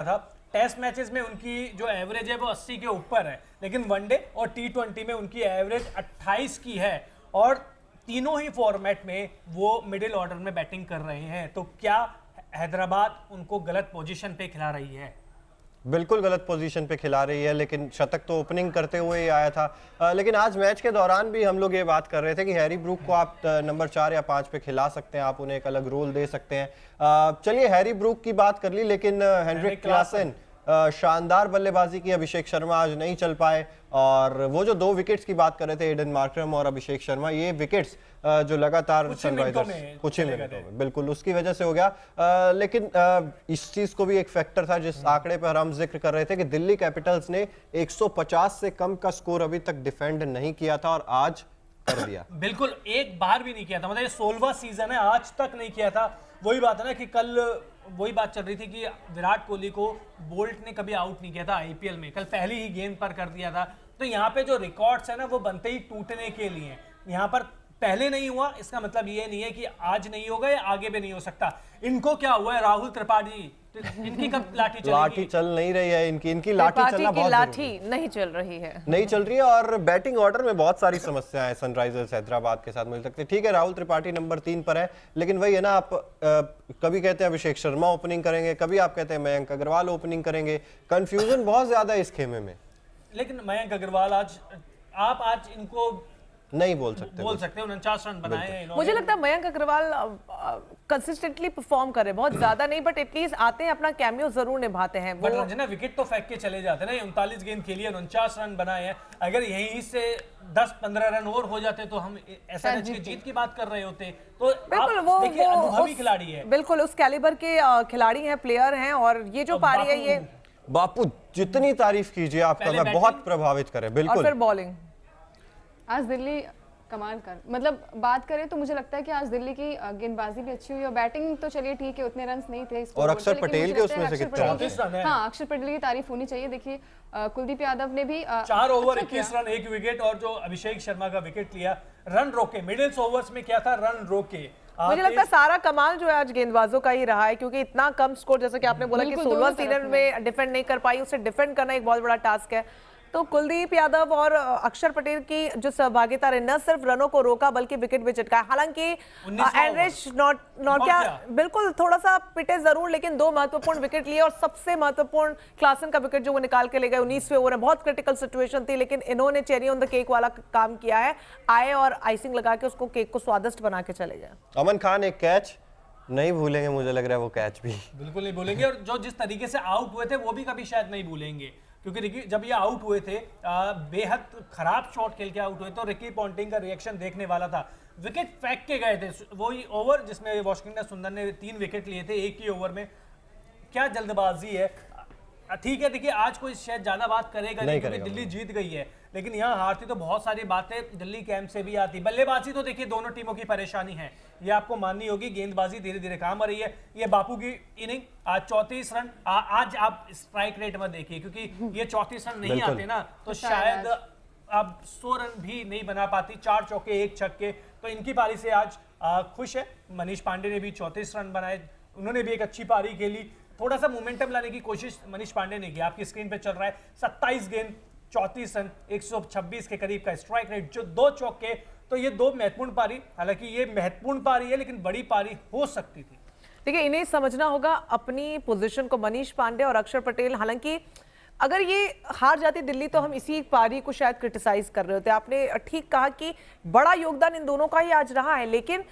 था। Test matches में उनकी जो एवरेज है वो 80 के ऊपर है, लेकिन वनडे और T20 में उनकी एवरेज 28 की है और तीनों ही फॉर्मेट में वो मिडिल ऑर्डर में बैटिंग कर रहे हैं। तो क्या हैदराबाद उनको गलत पोजीशन पे खिला रही है? बिल्कुल गलत पोजीशन पे खिला रही है, लेकिन शतक तो ओपनिंग करते हुए ही आया था। लेकिन आज मैच के दौरान भी हम लोग ये बात कर रहे थे कि हैरी ब्रूक को आप नंबर 4 या 5 पे खिला सकते हैं, आप उन्हें एक अलग रोल दे सकते हैं। चलिए हैरी ब्रूक की बात कर ली, लेकिन हेनरिक क्लासन शानदार बल्लेबाजी की। अभिषेक शर्मा आज नहीं चल पाए और वो जो 2 विकेट्स की बात कर रहे थे, एडन मार्करम और अभिषेक शर्मा, ये विकेट्स जो लगातार सनराइजर्स कुछ ही मिनटों में बिल्कुल उसकी वजह से हो गया। लेकिन इस चीज को भी एक फैक्टर था जिस आंकड़े पर हम जिक्र कर रहे थे कि दिल्ली कैपिटल्स ने 150 से कम का स्कोर अभी तक डिफेंड नहीं किया था और आज कर दिया। बिल्कुल, एक बार भी नहीं किया था, मतलब ये 16वां सीजन है, आज तक नहीं किया था। वही बात है ना कि कल वही बात चल रही थी कि विराट कोहली को बोल्ट ने कभी आउट नहीं किया था आईपीएल में, कल पहली ही गेंद पर कर दिया था। तो यहाँ पे जो रिकॉर्ड्स है ना वो बनते ही टूटने के लिए। यहाँ पर पहले नहीं हुआ, इसका मतलब ये नहीं है कि आज नहीं होगा या आगे भी नहीं हो सकता। इनको क्या हुआ है राहुल त्रिपाठी, इनकी कब लाठी चलेगी? लाठी चल नहीं रही है, इनकी लाठी चलना बहुत लाठी नहीं चल रही है, नहीं चल रही है। और बैटिंग ऑर्डर में बहुत सारी समस्याएं हैं सनराइजर्स हैदराबाद के साथ मिल सकती है। ठीक है, राहुल त्रिपाठी नंबर 3 पर है, लेकिन वही है ना, आप कभी कहते हैं अभिषेक शर्मा ओपनिंग करेंगे, कभी आप कहते हैं मयंक अग्रवाल ओपनिंग करेंगे। कंफ्यूजन बहुत ज्यादा है इस खेमे में। लेकिन मयंक अग्रवाल आज इनको नहीं बोल सकते 49 रन बनाए हैं इन्होंने। मुझे लगता है मयंक अग्रवाल कंसिस्टेंटली परफॉर्म कर रहे हैं, बहुत ज्यादा नहीं बट एटलीस्ट आते हैं, अपना कैमियो जरूर निभाते हैं। बट रंजना विकेट तो फेंक के चले जाते हैं ना। 39 गेंद खेली है, 49 रन बनाए हैं। अगर यहीं से 10-15 रन और हो जाते तो हम एसआरएच की जीत की बात कर रहे होते। तो बिल्कुल वो अनुभवी खिलाड़ी है, बिल्कुल उस कैलिबर के खिलाड़ी हैं, प्लेयर हैं। और ये जो पारी है ये बापू जितनी तारीफ कीजिए आपका, मैं बहुत प्रभावित करे। बिल्कुल, और फिर बॉलिंग आज दिल्ली कमाल कर, मतलब बात करें तो मुझे लगता है कि आज दिल्ली की गेंदबाजी भी अच्छी हुई और बैटिंग तो चलिए ठीक है, उतने रन नहीं थे और अक्षर पटेल के उसमें से कितने? हाँ, अक्षर पटेल की तारीफ होनी चाहिए। देखिए कुलदीप यादव ने भी 4 ओवर 21 रन 1 विकेट, और जो अभिषेक शर्मा का विकेट लिया, रन रोके। मिडिल्स ओवर्स में क्या था, रन रोके। मुझे लगता है सारा कमाल जो है आज गेंदबाजों का ही रहा है, क्योंकि इतना कम स्कोर, जैसा कि आपने बोला कि 16वां सीजन में डिफेंड नहीं कर पाई, उसे डिफेंड करना एक बहुत बड़ा टास्क है। तो कुलदीप यादव और अक्षर पटेल की जो सहभागिता रही, न सिर्फ रनों को रोका बल्कि विकेट भी चटकाया। हालांकि एनरिच नौटिया बिल्कुल थोड़ा सा पिटे जरूर, लेकिन 2 महत्वपूर्ण विकेट लिए और सबसे महत्वपूर्ण क्लासन का विकेट जो वो निकाल के ले गए 19वें ओवर में। बहुत क्रिटिकल सिचुएशन थी, लेकिन इन्होंने चेरी ऑन द केक वाला काम किया है, आए और आइसिंग लगा के उसको केक को स्वादिष्ट बना के चले गए। अमन खान एक कैच नहीं भूलेंगे, मुझे लग रहा है वो कैच भी बिल्कुल नहीं भूलेंगे। और जो जिस तरीके से आउट हुए थे वो भी कभी शायद नहीं भूलेंगे, क्योंकि रिकी जब ये आउट हुए थे बेहद खराब शॉट खेल के आउट हुए, तो रिकी पॉन्टिंग का रिएक्शन देखने वाला था। विकेट फेंक के गए थे, वही ओवर जिसमें वाशिंगटन सुंदर ने 3 विकेट लिए थे एक ही ओवर में। क्या जल्दबाजी है। ठीक है, देखिए आज कोई शायद ज्यादा बात करेगा नहीं क्योंकि दिल्ली जीत गई है, लेकिन यहाँ हारती तो बहुत सारी बातें दिल्ली कैंप से भी आती। बल्लेबाजी तो देखिए दोनों टीमों की परेशानी है, ये आपको माननी होगी। गेंदबाजी धीरे धीरे काम आ रही है। ये बापू की इनिंग आज 34 रन। आज आप स्ट्राइक रेट में देखिए, क्योंकि ये 34 रन नहीं आते ना तो शायद अब 100 रन भी नहीं बना पाती। 4 चौके 1 छक्के, तो इनकी पारी से आज खुश है। मनीष पांडे ने भी 34 रन बनाए, उन्होंने भी एक अच्छी पारी खेली। थोड़ा सा मोमेंटम लाने की कोशिश मनीष पांडे ने की। आपकी स्क्रीन पे चल रहा है 27 गेंद 34 रन 126 के करीब का स्ट्राइक रेट, जो 2 चौके। तो ये 2 महत्वपूर्ण पारी, हालांकि ये महत्वपूर्ण पारी है लेकिन बड़ी पारी हो सकती थी। देखिए इन्हें समझना होगा अपनी पोजीशन को, मनीष पांडे और अक्षर पटेल। हालांकि अगर ये हार जाती दिल्ली तो हम इसी पारी को शायद क्रिटिसाइज कर रहे होते। आपने ठीक कहा कि बड़ा योगदान इन दोनों का ही आज रहा है, लेकिन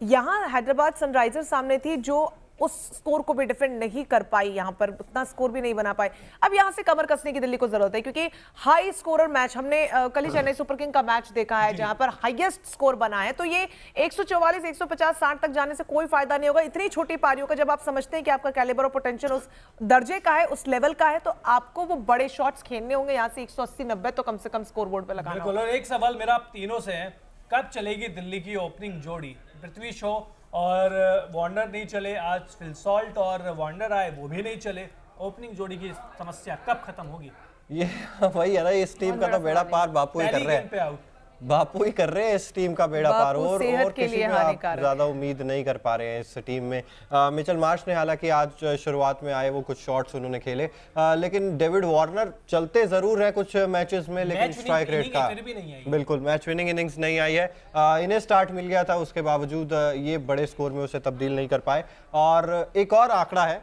यहाँ हैदराबाद सनराइजर्स सामने थी जो उस स्कोर को भी डिफेंड नहीं कर पाई, यहाँ पर उतना स्कोर भी नहीं बना पाए। अब यहाँ से कमर कसने की दिल्ली को जरूरत है, क्योंकि हाई स्कोरर मैच हमने कल ही चेन्नई सुपर किंग का मैच देखा है जहां पर हाईएस्ट स्कोर बना है। तो ये 144, 150, 60 तक जाने से कोई फायदा नहीं होगा। इतनी छोटी पारियों का जब आप समझते हैं कि आपका कैलिबर और पोटेंशियल उस दर्जे का है, उस लेवल का है, तो आपको वो बड़े शॉट्स खेलने होंगे। यहाँ से 180, 90 तो कम से कम स्कोर बोर्ड पे लगाना होगा। और एक सवाल मेरा आप तीनों से है, कब चलेगी दिल्ली की ओपनिंग जोड़ी? पृथ्वी शॉ और वार्नर नहीं चले, आज फिल सॉल्ट और वार्नर आए, वो भी नहीं चले। ओपनिंग जोड़ी की समस्या कब खत्म होगी? ये वही है ना, इस टीम का तो बेड़ा पार बापू ही कर रहे हैं। बापू ही कर रहे हैं इस टीम का बेड़ा पार, बापू और सेहत के किसी लिए में आप हानिकारक। ज्यादा उम्मीद नहीं कर पा रहे हैं इस टीम में। मिचेल मार्श ने हालांकि आज शुरुआत में आए वो कुछ शॉट्स उन्होंने खेले, लेकिन डेविड वार्नर चलते जरूर है कुछ मैचेस में, लेकिन मैच स्ट्राइक रेट का फिर भी नहीं आई। बिल्कुल मैच विनिंग इनिंग्स नहीं आई है। इन्हें स्टार्ट मिल गया था, उसके बावजूद ये बड़े स्कोर में उसे तब्दील नहीं कर पाए। और एक और आंकड़ा है,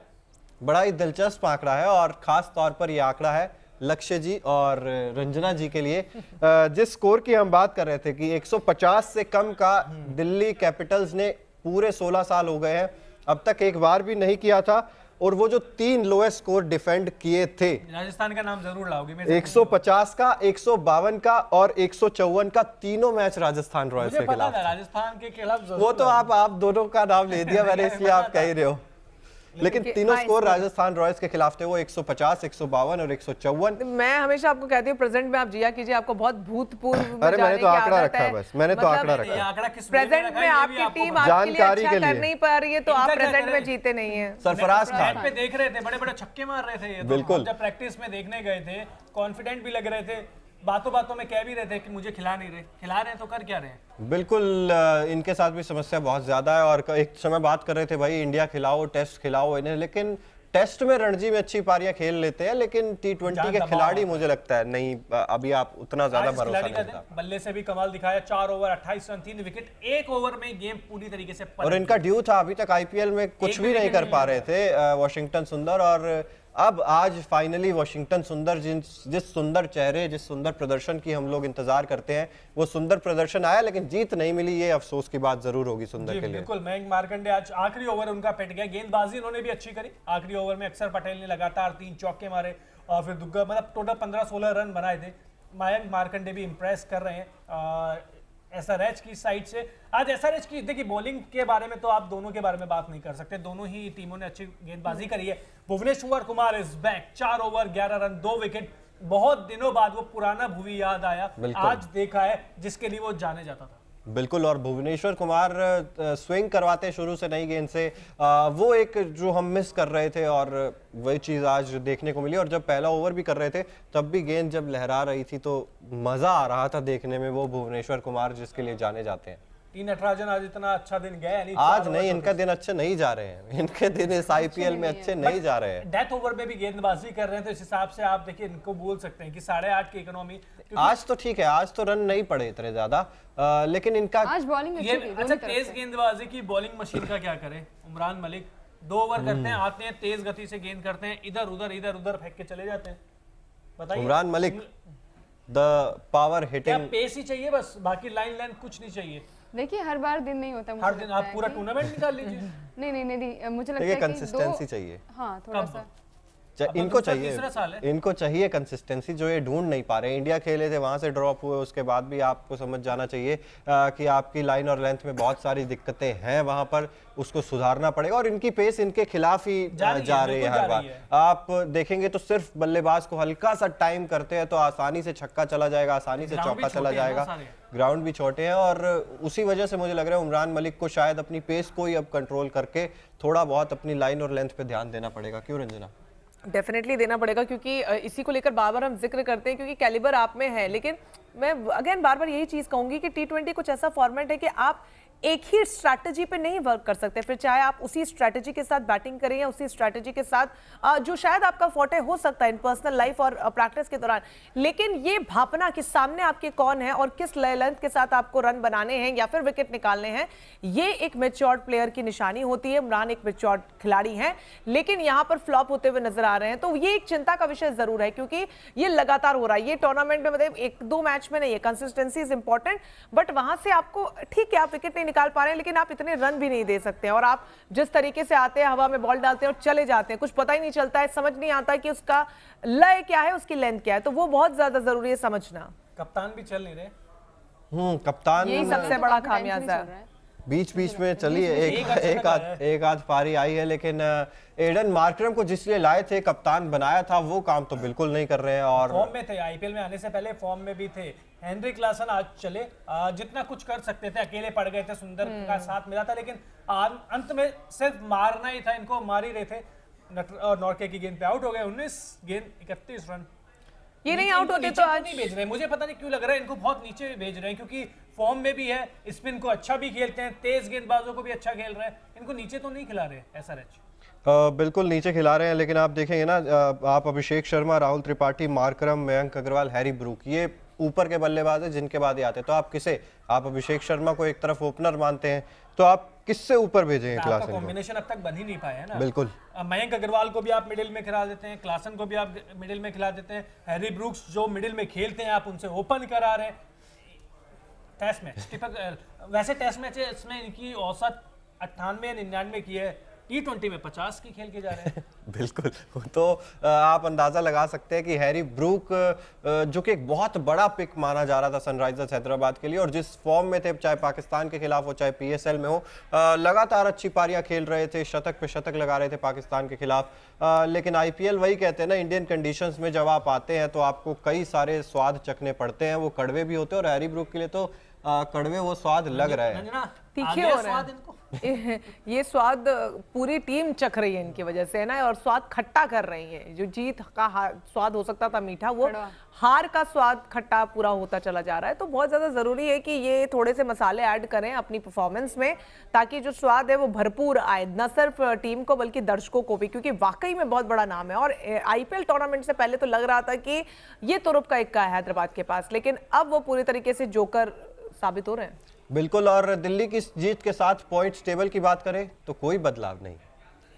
बड़ा ही दिलचस्प आंकड़ा है, और खास तौर पर यह आंकड़ा है लक्ष्य जी और रंजना जी के लिए। जिस स्कोर की हम बात कर रहे थे कि 150 से कम का दिल्ली कैपिटल्स ने पूरे 16 साल हो गए हैं अब तक एक बार भी नहीं किया था, और वो जो 3 लोएस्ट स्कोर डिफेंड किए थे, राजस्थान का नाम जरूर लाओगे। 150 का, 152 का और 154 का, तीनों मैच राजस्थान रॉयल्स के खिलाफ। राजस्थान के खिलाफ वो तो आप दोनों का नाम ले दिया मैंने, इसलिए आप कह ही रहे हो, लेकिन तीनों स्कोर राजस्थान रॉयल्स के खिलाफ थे, वो 150, 152 और 154। मैं हमेशा आपको कहती हूँ प्रेजेंट में आप जिया कीजिए, आपको बहुत भूतपूर्व में अरे मैंने तो आंकड़ा रखा है, बस मैंने तो आंकड़ा रखा है। आंकड़ा किस प्रेजेंट में आपकी टीम आपके लिए जानकारी अच्छा के लिए। कर नहीं पा रही है, तो आप इनका क्या प्रेजेंट में करें? जीते नहीं है। सरफराज नेट खान पे देख रहे थे, बड़े बड़े छक्के मार रहे थे ये तो। बिल्कुल। जब प्रैक्टिस में देखने गए थे, कॉन्फिडेंट भी लग रहे थे, बातों बातों में कह भी रहे थे कि मुझे खिला नहीं रहे, खिला रहे हैं तो कर क्या रहे हैं। बिल्कुल, इनके साथ भी समस्या बहुत ज्यादा है, और एक समय बात कर रहे थे भाई इंडिया खिलाओ, टेस्ट खिलाओ इन्हें, लेकिन टेस्ट में रणजी में अच्छी पारियां खेल लेते हैं, लेकिन T20 के खिलाड़ी मुझे लगता है नहीं, अभी आप उतना ज्यादा भरोसा नहीं करता। बल्ले से भी कमाल दिखाया, 4 ओवर 28 रन 3 विकेट, 1 ओवर में गेम पूरी तरीके से और इनका ड्यू था, अभी तक आईपीएल में कुछ भी नहीं कर पा रहे थे वॉशिंगटन सुंदर, और अब आज फाइनली वॉशिंगटन सुंदर जिस सुंदर चेहरे, जिस सुंदर प्रदर्शन की हम लोग इंतजार करते हैं, वो सुंदर प्रदर्शन आया, लेकिन जीत नहीं मिली, ये अफसोस की बात जरूर होगी सुंदर के लिए। बिल्कुल, मयंक मार्कंडे आज आखिरी ओवर उनका पिट गया, गेंदबाजी उन्होंने भी अच्छी करी आखिरी ओवर में। अक्षर पटेल ने लगातार 3 चौके मारे और फिर दुग्गा, मतलब टोटल 15-16 रन बनाए थे। मयंक मार्कंडे भी इंप्रेस कर रहे हैं एसआरएच की साइड से। आज एसआरएच की देखिए बॉलिंग के बारे में तो आप दोनों के बारे में बात नहीं कर सकते, दोनों ही टीमों ने अच्छी गेंदबाजी करी है। Bhuvneshwar Kumar is back, 4 over 11 run 2 wicket, बहुत दिनों बाद वो पुराना भुवी याद आया, आज देखा है जिसके लिए वो जाने जाता था। बिल्कुल, और भुवनेश्वर कुमार स्विंग करवाते शुरू से नई गेंद से, वो एक जो हम मिस कर रहे थे, और वही चीज़ आज देखने को मिली। और जब पहला ओवर भी कर रहे थे तब भी गेंद जब लहरा रही थी तो मज़ा आ रहा था देखने में, वो भुवनेश्वर कुमार जिसके लिए जाने जाते हैं। टी नटराजन आज इतना अच्छा दिन गया नहीं, आज नहीं, इनका दिन अच्छे नहीं जा रहे हैं, इनके दिन इस आईपीएल में अच्छे नहीं जा रहे हैं। डेथ ओवर में भी गेंदबाजी कर रहे हैं, तो इस हिसाब से आप देखिए इनको बोल सकते हैं कि 8.5 की इकोनॉमी। आज तो ठीक है, आज तो रन नहीं पड़े इतने ज्यादा, लेकिन इनका आज बॉलिंग अच्छी थी अच्छा, तेज गेंदबाजी की बॉलिंग मशीन का क्या करे उमरान मलिक? 2 ओवर करते हैं, आते हैं तेज गति से गेंद करते हैं, इधर उधर फेंक के चले जाते हैं। बताइए उमरान मलिक द पावर क्या हिटिंग, पेस ही चाहिए बस, बाकी लाइन कुछ नहीं चाहिए। देखिए हर बार दिन नहीं होता, मुझे हर दिन लगता आप है पूरा कि- टूर्नामेंट निकाल लीजिए। नहीं, मुझे लगता देखिए है कि कंसिस्टेंसी चाहिए, हाँ थोड़ा सा इनको तीसरा साल है। चाहिए, इनको चाहिए कंसिस्टेंसी, जो ये ढूंढ नहीं पा रहे। इंडिया खेले थे, वहां से ड्रॉप हुए, उसके बाद भी आपको समझ जाना चाहिए कि आपकी लाइन और लेंथ में बहुत सारी दिक्कतें हैं, वहां पर उसको सुधारना पड़ेगा, और इनकी पेस इनके खिलाफ ही जा रही है हर बार। आप देखेंगे तो सिर्फ बल्लेबाज को हल्का सा टाइम करते हैं तो आसानी से छक्का चला जाएगा, आसानी से चौका चला जाएगा, ग्राउंड भी छोटे हैं, और उसी वजह से मुझे लग रहा है उमरान मलिक को शायद अपनी पेस को ही अब कंट्रोल करके थोड़ा बहुत अपनी लाइन और लेंथ पे ध्यान देना पड़ेगा। क्यों रंजना? डेफिनेटली देना पड़ेगा, क्योंकि इसी को लेकर बार बार हम जिक्र करते हैं, क्योंकि कैलिबर आप में है। लेकिन मैं अगेन बार बार यही चीज कहूंगी कि T20 कुछ ऐसा फॉर्मेट है कि आप एक ही स्ट्रैटेजी पे नहीं वर्क कर सकते, फिर चाहे आप उसी स्ट्रैटेजी के साथ बैटिंग करें या उसी स्ट्रैटेजी के साथ जो शायद आपका फोर्टे हो सकता है इन पर्सनल लाइफ और प्रैक्टिस के दौरान, लेकिन ये भापना कि सामने आपके कौन है और किस लेंथ के साथ आपको रन बनाने हैं या फिर विकेट निकालने हैं, ये एक मैच्योर्ड प्लेयर की निशानी होती है। इमरान एक मैच्योर्ड खिलाड़ी हैं, लेकिन यहाँ पर फ्लॉप होते हुए नजर आ रहे हैं, तो ये एक चिंता का विषय जरूर है, क्योंकि ये लगातार हो रहा है। ये टूर्नामेंट में मतलब 1-2 मैच में नहीं है, कंसिस्टेंसी इज इंपॉर्टेंट, बट वहां से आपको ठीक है आप विकेट नहीं निकाल पा रहे हैं, लेकिन आप इतने रन भी नहीं दे सकते हैं। और आप जिस तरीके से आते हैं, हवा में बॉल डालते हैं और चले जाते हैं, कुछ पता ही नहीं चलता है, समझ नहीं आता कि उसका लय क्या है, उसकी लेंथ क्या है, तो वो बहुत ज्यादा जरूरी है समझना। कप्तान भी चल नहीं रहे। कप्तान यही सबसे बड़ा खामियाजा है। बीच में चली एक आध पारी आई है, लेकिन एडन मार्करम को जिसलिए लाए थे, कप्तान बनाया था, वो काम तो बिल्कुल नहीं कर रहे हैं। और फॉर्म में थे, आईपीएल में आने से पहले फॉर्म में भी थे। हेनरी क्लासन आज चले, जितना कुछ कर सकते थे, अकेले पड़ गए थे, सुंदर का साथ मिला था, लेकिन अंत में सिर्फ मारना ही था, इनको मार ही रहे थे। नॉर्के की गेंद पे आउट हो गए, 19 गेंद 31 रन। ये नहीं नीचे- आउट इनको होते नीचे तो क्यों आज नहीं भेज रहे हैं? मुझे पता नहीं क्यों लग रहा है इनको बहुत नीचे भेज रहे हैं, क्योंकि फॉर्म में भी है, स्पिन को अच्छा भी खेलते हैं, तेज गेंदबाजों को भी अच्छा खेल रहे हैं, इनको नीचे तो नहीं खिला रहे एसआरएच। बिल्कुल नीचे खिला रहे हैं, लेकिन आप देखेंगे ना, आप Abhishek Sharma, Rahul Tripathi, Markram, Mayank Agarwal, Harry Brook, ये ऊपर के बल्लेबाज है जिनके बाद ये आते हैं। तो आप किसे, आप अभिषेक शर्मा को एक तरफ ओपनर मानते हैं, तो आप किससे ऊपर भेजेंगे क्लासन को? कॉम्बिनेशन अब तक बन ही नहीं पाया है ना। बिल्कुल। मयंक अग्रवाल को भी आप मिडिल में खिला देते हैं, क्लासन को भी आप मिडिल में खिला देते हैं, हैरी ब्रूक्स जो मिडिल में खेलते हैं आप उनसे ओपन करा रहे हैं। टेस्ट मैच वैसे टेस्ट मैच इसमें इनकी औसत 98 या 99 की है, T20 में 50 की खेल के जा रहे हैं। बिल्कुल। तो आप अंदाजा लगा सकते हैं कि हैरी ब्रूक, जो कि एक बहुत बड़ा पिक माना जा रहा था सनराइजर्स हैदराबाद के लिए, और जिस फॉर्म में थे, चाहे पाकिस्तान के खिलाफ हो चाहे PSL में हो, लगातार अच्छी पारियां खेल रहे थे, शतक पे शतक लगा रहे थे पाकिस्तान के खिलाफ। लेकिन IPL वही कहते हैं ना, इंडियन कंडीशंस में जब आप आते हैं तो आपको कई सारे स्वाद चखने पड़ते हैं, वो कड़वे भी होते हैं, और हैरी ब्रूक के लिए तो कड़वे वो स्वाद लग रहे हैं, तीखे हो रहे हैं। ये स्वाद पूरी टीम चख रही है इनकी वजह से, है ना, और स्वाद खट्टा कर रही है। जो जीत का स्वाद हो सकता था मीठा, वो हार का स्वाद खट्टा पूरा होता चला जा रहा है। तो बहुत ज्यादा जरूरी है कि ये थोड़े से मसाले ऐड करें अपनी परफॉर्मेंस में, ताकि जो स्वाद है वो भरपूर आए, न सिर्फ टीम को बल्कि दर्शकों को भी, क्योंकि वाकई में बहुत बड़ा नाम है। और IPL टूर्नामेंट से पहले तो लग रहा था कि ये तुरुप का इक्का है हैदराबाद के पास, लेकिन अब वो पूरी तरीके से जोकर साबित हो रहे हैं। बिल्कुल। और दिल्ली की इस जीत के साथ पॉइंट्स टेबल की बात करें तो कोई बदलाव नहीं,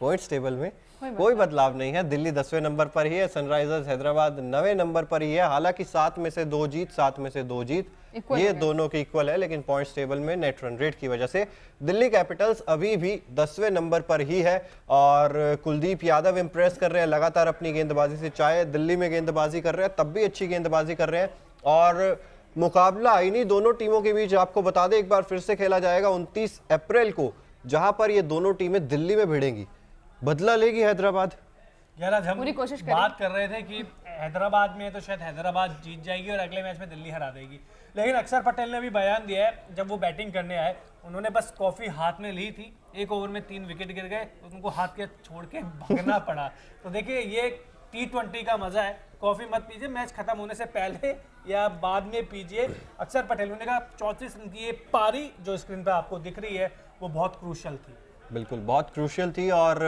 पॉइंट्स टेबल में कोई बदलाव नहीं है। दिल्ली 10वें नंबर पर ही है, सनराइजर्स हैदराबाद 9वें नंबर पर ही है। हालांकि 7 में से 2 जीत, 7 में से 2 जीत, ये दोनों की इक्वल है, लेकिन पॉइंट्स टेबल में नेट रन रेट की वजह से दिल्ली कैपिटल्स अभी भी 10वें नंबर पर ही है। और कुलदीप यादव इंप्रेस कर रहे हैं लगातार अपनी गेंदबाजी से, चाहे दिल्ली में गेंदबाजी कर रहे हैं तब भी अच्छी गेंदबाजी कर रहे हैं। और मुकाबला इन्हीं दोनों टीमों के बीच आपको बता दें एक बार फिर से खेला जाएगा 29 अप्रैल को, जहां पर ये दोनों टीमें दिल्ली में भिड़ेंगी। बदला लेगी हैदराबाद। यार आज हम पूरी कोशिश बात कर रहे थे कि हैदराबाद में तो शायद हैदराबाद जीत जाएगी और अगले मैच में दिल्ली हरा देगी, लेकिन अक्षर पटेल ने भी बयान दिया है, जब वो बैटिंग करने आए उन्होंने बस कॉफी हाथ में ली थी, 1 ओवर में 3 विकेट गिर गए, उनको हाथ के छोड़ के भागना पड़ा। तो देखिए ये T20 का मजा है, कॉफी मत पीजिए, मैच खत्म होने से पहले या बाद में पीजिए। अक्षर पटेल ने कहा 34 रन की ये पारी जो स्क्रीन पे आपको दिख रही है वो बहुत क्रूशियल थी। बिल्कुल बहुत क्रूशियल थी। और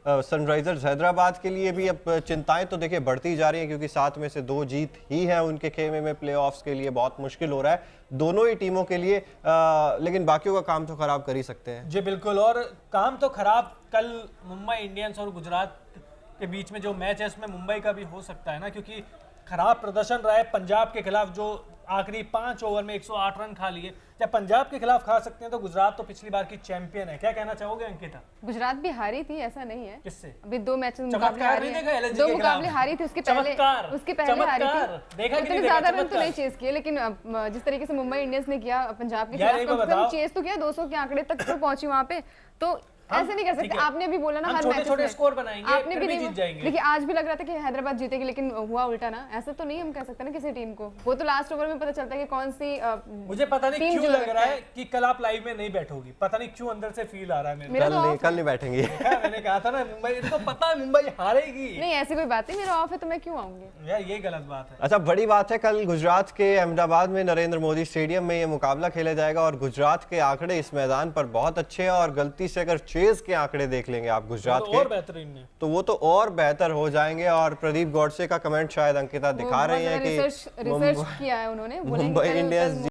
सनराइजर्स हैदराबाद के लिए भी अब चिंताएं तो देखिए बढ़ती जा रही हैं, क्योंकि 7 में से 2 जीत ही है उनके खेमे में। प्लेऑफ्स के लिए बहुत मुश्किल हो रहा है दोनों ही टीमों के लिए, लेकिन बाकियों का काम तो खराब कर ही सकते हैं। जी बिल्कुल, और काम तो खराब कल मुंबई इंडियंस और गुजरात के बीच में जो मैच है इसमें मुंबई का भी हो सकता है ना, क्योंकि खराब प्रदर्शन रहा है पंजाब के खिलाफ, जो आखिरी 5 ओवर में 108 रन खा लिए। जब पंजाब के खिलाफ खा सकते हैं तो गुजरात तो पिछली बार की चैंपियन है। क्या कहना चाहोगे अंकिता? गुजरात भी हारी थी, ऐसा नहीं है। किससे? अभी 2 मैच में चमत्कार मुकाबले हारी नहीं देखा है। LSG 2 के मुकाबले खिलाफ? हारी थी, उसके पहले हारी थी। देखा कि उतने नहीं ज्यादा देखा? रन तो नहीं चेस किए, लेकिन जिस तरीके से मुंबई इंडियंस ने किया पंजाब के खिलाफ, कम से कम चेस तो किया, 200 के आंकड़े तक तो पहुंची वहां पे। तो ऐसे नहीं कर सकते। आपने भी बोला ना हर मैच छोटे स्कोर बनाएंगे, आपने भी फिर नहीं जीत जाएंगे। देखिए आज भी लग रहा था कि हैदराबाद जीतेगी, लेकिन हुआ उल्टा ना। ऐसा तो नहीं हम कह सकते ना किसी टीम को, वो तो लास्ट ओवर में पता चलता है कि कौन सी मुझे पता नहीं क्यों लग रहा है कि कल आप लाइव में नहीं बैठोगी, पता नहीं क्यों अंदर से फील आ रहा है मेरे। कल नहीं बैठेंगे। मैंने कहा था ना मुंबई, इनको पता है मुंबई हारेगी। नहीं ऐसी कोई बात नहीं, मेरा ऑफ है तो मैं क्यों आऊंगी यार, ये गलत बात है। अच्छा बड़ी बात है, कल गुजरात के अहमदाबाद में नरेंद्र मोदी स्टेडियम में ये मुकाबला खेला जाएगा और गुजरात के आंकड़े इस मैदान पर बहुत अच्छे हैं। और गलती से अगर चेज के आंकड़े देख लेंगे आप गुजरात तो के, और बेहतरीन है, तो वो तो और बेहतर हो जाएंगे। और प्रदीप गॉडसे का कमेंट शायद अंकिता दिखा रही है कि रिसर्च किया है उन्होंने, मुंबई इंडियंस